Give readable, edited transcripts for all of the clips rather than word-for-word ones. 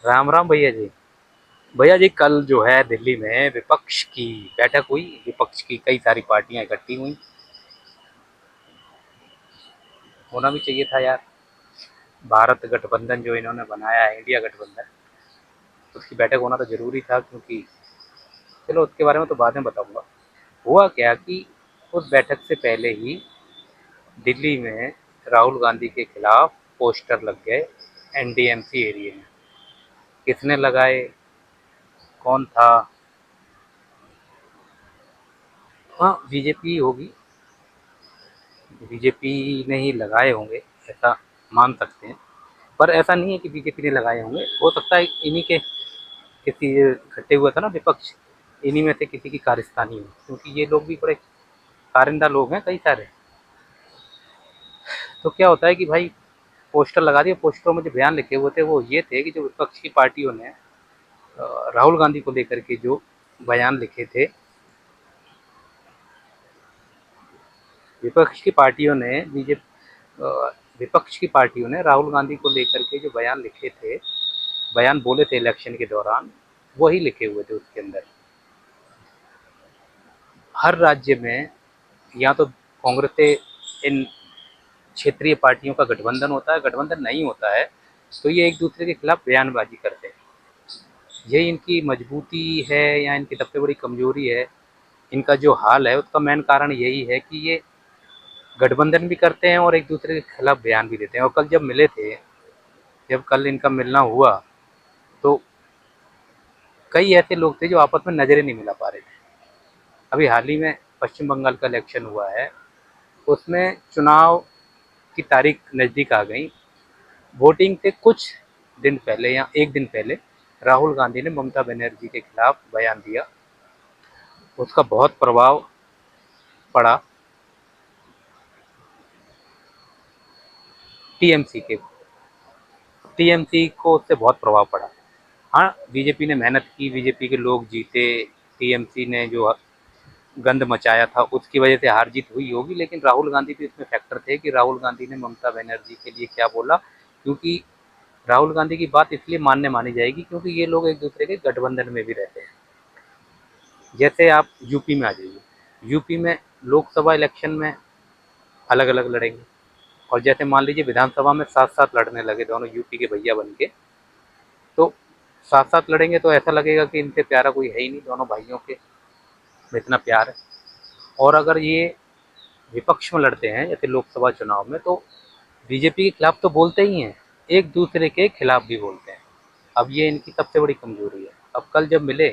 राम राम भैया जी। भैया जी, कल जो है दिल्ली में विपक्ष की बैठक हुई। विपक्ष की कई सारी पार्टियां इकट्ठी हुई। होना भी चाहिए था यार। भारत गठबंधन जो इन्होंने बनाया है, इंडिया गठबंधन, उसकी बैठक होना तो जरूरी था, क्योंकि चलो उसके बारे में तो बाद में बताऊंगा। हुआ क्या कि उस बैठक से पहले ही दिल्ली में राहुल गांधी के खिलाफ पोस्टर लग गए एनडीएमसी एरिया में। किसने लगाए, कौन था? हाँ, बीजेपी होगी। बीजेपी ने ही लगाए होंगे, ऐसा मान सकते हैं। पर ऐसा नहीं है कि बीजेपी ने लगाए होंगे, हो सकता है इन्हीं के किसी इकट्ठे हुआ था ना विपक्ष, इन्हीं में से किसी की कारस्तानी हो, क्योंकि ये लोग भी बड़े कारिंदा लोग हैं कई सारे। तो क्या होता है कि भाई पोस्टर लगा दिए। पोस्टरों में जो बयान लिखे हुए थे वो ये थे कि जो विपक्ष की पार्टियों ने राहुल गांधी को लेकर के जो बयान लिखे थे, विपक्ष की पार्टियों ने बीजेपी विपक्ष की पार्टियों ने राहुल गांधी को लेकर के जो बयान लिखे थे, बयान बोले थे इलेक्शन के दौरान, वही लिखे हुए थे उसके अंदर। हर राज्य में या तो कांग्रेस से इन क्षेत्रीय पार्टियों का गठबंधन होता है, गठबंधन नहीं होता है तो ये एक दूसरे के खिलाफ बयानबाजी करते हैं। यही इनकी मजबूती है या इनकी सबसे बड़ी कमजोरी है। इनका जो हाल है उसका मेन कारण यही है कि ये गठबंधन भी करते हैं और एक दूसरे के खिलाफ बयान भी देते हैं। और कल जब मिले थे, जब कल इनका मिलना हुआ, तो कई ऐसे लोग थे जो आपस में नजरें नहीं मिला पा रहे थे। अभी हाल ही में पश्चिम बंगाल का इलेक्शन हुआ है, उसमें चुनाव की तारीख नज़दीक आ गई। वोटिंग से कुछ दिन पहले या एक दिन पहले राहुल गांधी ने ममता बनर्जी के खिलाफ बयान दिया। उसका बहुत प्रभाव पड़ा टीएमसी के टीएमसी को, उससे बहुत प्रभाव पड़ा। हाँ, बीजेपी ने मेहनत की, बीजेपी के लोग जीते, टीएमसी ने जो गंद मचाया था उसकी वजह से हार जीत हुई होगी, लेकिन राहुल गांधी भी इसमें फैक्टर थे कि राहुल गांधी ने ममता बनर्जी के लिए क्या बोला। क्योंकि राहुल गांधी की बात इसलिए मान्य मानी जाएगी क्योंकि ये लोग एक दूसरे के गठबंधन में भी रहते हैं। जैसे आप यूपी में आ जाइए, यूपी में लोकसभा इलेक्शन में अलग अलग लड़ेंगे, और जैसे मान लीजिए विधानसभा में साथ साथ लड़ने लगे दोनों यूपी के भैया बन के, तो साथ साथ लड़ेंगे तो ऐसा लगेगा कि इनसे प्यारा कोई है ही नहीं, दोनों भाइयों के में इतना प्यार है। और अगर ये विपक्ष में लड़ते हैं जैसे लोकसभा चुनाव में, तो बीजेपी के खिलाफ तो बोलते ही हैं, एक दूसरे के खिलाफ भी बोलते हैं। अब ये इनकी सबसे बड़ी कमजोरी है। अब कल जब मिले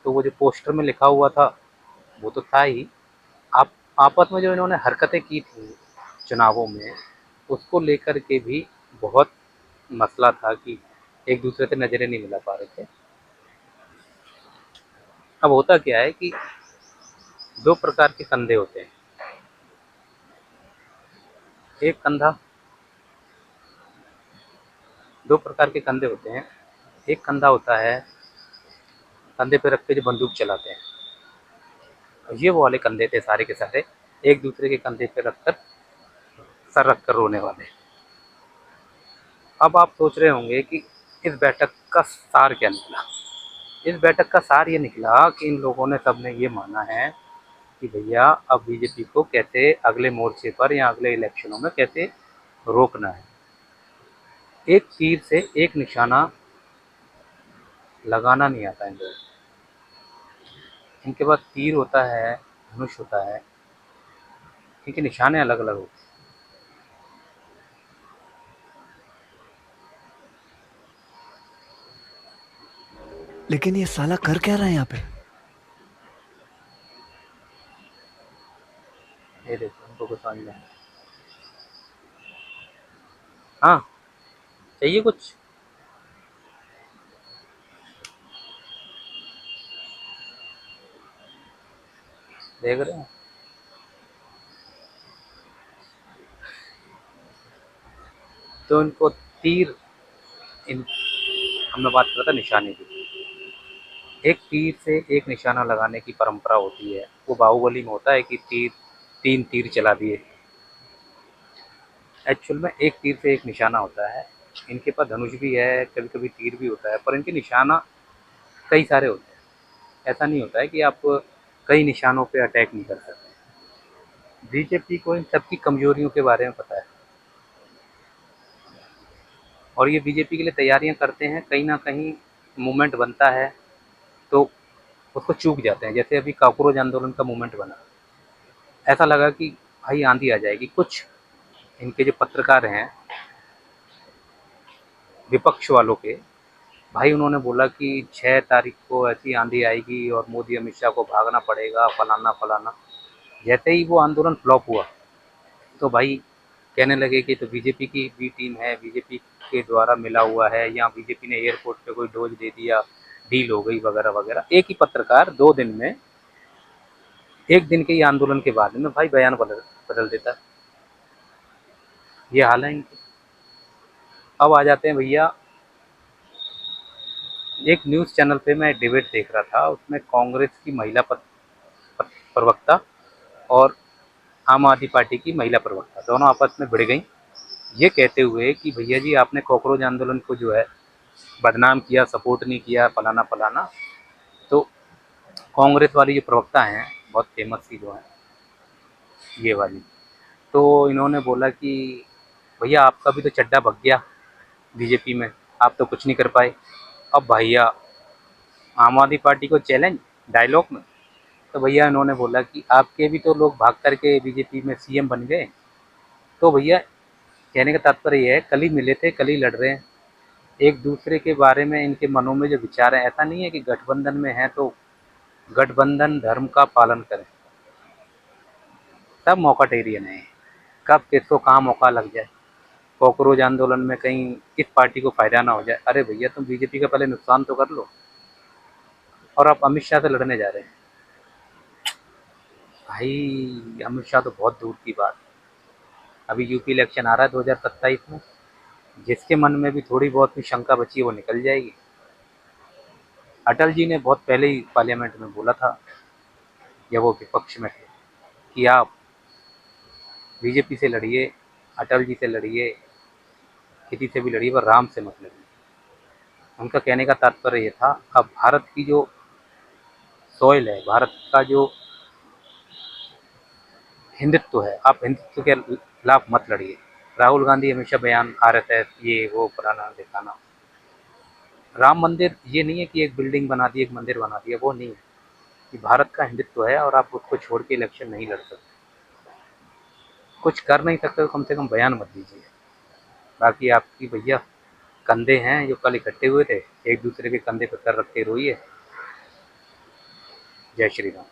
तो वो जो पोस्टर में लिखा हुआ था वो तो था ही। आप आपस में जो इन्होंने हरकतें की थी चुनावों में, उसको लेकर के भी बहुत मसला था कि एक दूसरे से नज़रें नहीं मिला पा रहे थे। अब होता क्या है कि दो प्रकार के कंधे होते हैं। एक कंधा दो प्रकार के कंधे होते हैं। एक कंधा होता है कंधे पे रख के जो बंदूक चलाते हैं, ये वो वाले कंधे थे सारे के सारे, एक दूसरे के कंधे पे रखकर सर रखकर रोने वाले। अब आप सोच रहे होंगे कि इस बैठक का सार क्या निकला। इस बैठक का सार ये निकला कि इन लोगों ने सबने ये माना है कि भैया अब बीजेपी को कैसे अगले मोर्चे पर या अगले इलेक्शनों में कैसे रोकना है। एक तीर से एक निशाना लगाना नहीं आता इन लोगों को। इनके पास तीर होता है, धनुष होता है, इनके निशाने अलग अलग होते हैं। लेकिन ये साला कर क्या रहा है यहाँ पे? ये देखो उनको कुछ समझ में आया। हाँ, चाहिए कुछ? देख रहे हैं? तो इनको तीर इन हमने बात करा था निशाने की। एक तीर से एक निशाना लगाने की परंपरा होती है, वो बाहुबली में होता है कि तीर तीन तीर चला दिए। एक्चुअल में एक तीर से एक निशाना होता है। इनके पास धनुष भी है, कभी कभी तीर भी होता है, पर इनके निशाना कई सारे होते हैं। ऐसा नहीं होता है कि आप कई निशानों पे अटैक नहीं कर सकते। बीजेपी को इन सबकी कमजोरियों के बारे में पता है, और ये बीजेपी के लिए तैयारियां करते हैं। कहीं ना कहीं मूवमेंट बनता है तो उसको चूक जाते हैं। जैसे अभी कॉकरोच आंदोलन का मूवमेंट बना, ऐसा लगा कि भाई आंधी आ जाएगी। कुछ इनके जो पत्रकार हैं विपक्ष वालों के, भाई उन्होंने बोला कि 6 तारीख को ऐसी आंधी आएगी और मोदी अमित शाह को भागना पड़ेगा, फलाना फलाना। जैसे ही वो आंदोलन फ्लॉप हुआ तो भाई कहने लगे कि तो बीजेपी की बी टीम है, बीजेपी के द्वारा मिला हुआ है, या बीजेपी ने एयरपोर्ट पे कोई डोज दे दिया, डील हो गई वगैरह वगैरह। एक ही पत्रकार 2 दिन में, एक दिन के ही आंदोलन के बाद में भाई बयान बदल बदल देता है। ये हाल है इनकी। अब आ जाते हैं भैया, एक न्यूज़ चैनल पे मैं डिबेट देख रहा था, उसमें कांग्रेस की महिला प्रवक्ता और आम आदमी पार्टी की महिला प्रवक्ता दोनों आपस में भिड़ गई, ये कहते हुए कि भैया जी आपने कॉकरोच आंदोलन को जो है बदनाम किया, सपोर्ट नहीं किया, फलाना फलाना। तो कांग्रेस वाली जो प्रवक्ता हैं, बहुत फेमस सी जो है ये वाली, तो इन्होंने बोला कि भैया आपका भी तो चड्डा भग गया बीजेपी में, आप तो कुछ नहीं कर पाए। अब भैया आम आदमी पार्टी को चैलेंज डायलॉग में, तो भैया इन्होंने बोला कि आपके भी तो लोग भाग करके बीजेपी में सीएम बन गए। तो भैया कहने का तात्पर्य ये है, कल ही मिले थे, कल ही लड़ रहे हैं, एक दूसरे के बारे में इनके मनों में जो विचार है, ऐसा नहीं है कि गठबंधन में है तो गठबंधन धर्म का पालन करें। सब मौकाटेरियन है, कब किसको कहाँ मौका लग जाए। कॉकरोच आंदोलन में कहीं इस पार्टी को फायदा ना हो जाए, अरे भैया तुम बीजेपी का पहले नुकसान तो कर लो, और आप अमित शाह से लड़ने जा रहे हैं। भाई अमित शाह तो बहुत दूर की बात। अभी यूपी इलेक्शन आ रहा है 2027 में, जिसके मन में भी थोड़ी बहुत भी शंका बची है वो निकल जाएगी। अटल जी ने बहुत पहले ही पार्लियामेंट में बोला था, जब वो विपक्ष में थे, कि आप बीजेपी से लड़िए, अटल जी से लड़िए, किसी से भी लड़िए, पर राम से मत लड़िए। उनका कहने का तात्पर्य ये था, अब भारत की जो सॉइल है, भारत का जो हिंदुत्व है, आप हिंदुत्व के खिलाफ मत लड़िए। राहुल गांधी हमेशा बयान आरएसएस ये वो पुराना दिखाना। राम मंदिर ये नहीं है कि एक बिल्डिंग बना दी, एक मंदिर बना दिया, वो नहीं है। कि भारत का हिंदुत्व है और आप उसको छोड़ के इलेक्शन नहीं लड़ सकते। कुछ कर नहीं सकते तो कम से कम बयान मत दीजिए। बाकी आपकी भैया कंधे हैं जो कल इकट्ठे हुए थे, एक दूसरे के कंधे पर सर रख के रोइए। जय श्री राम।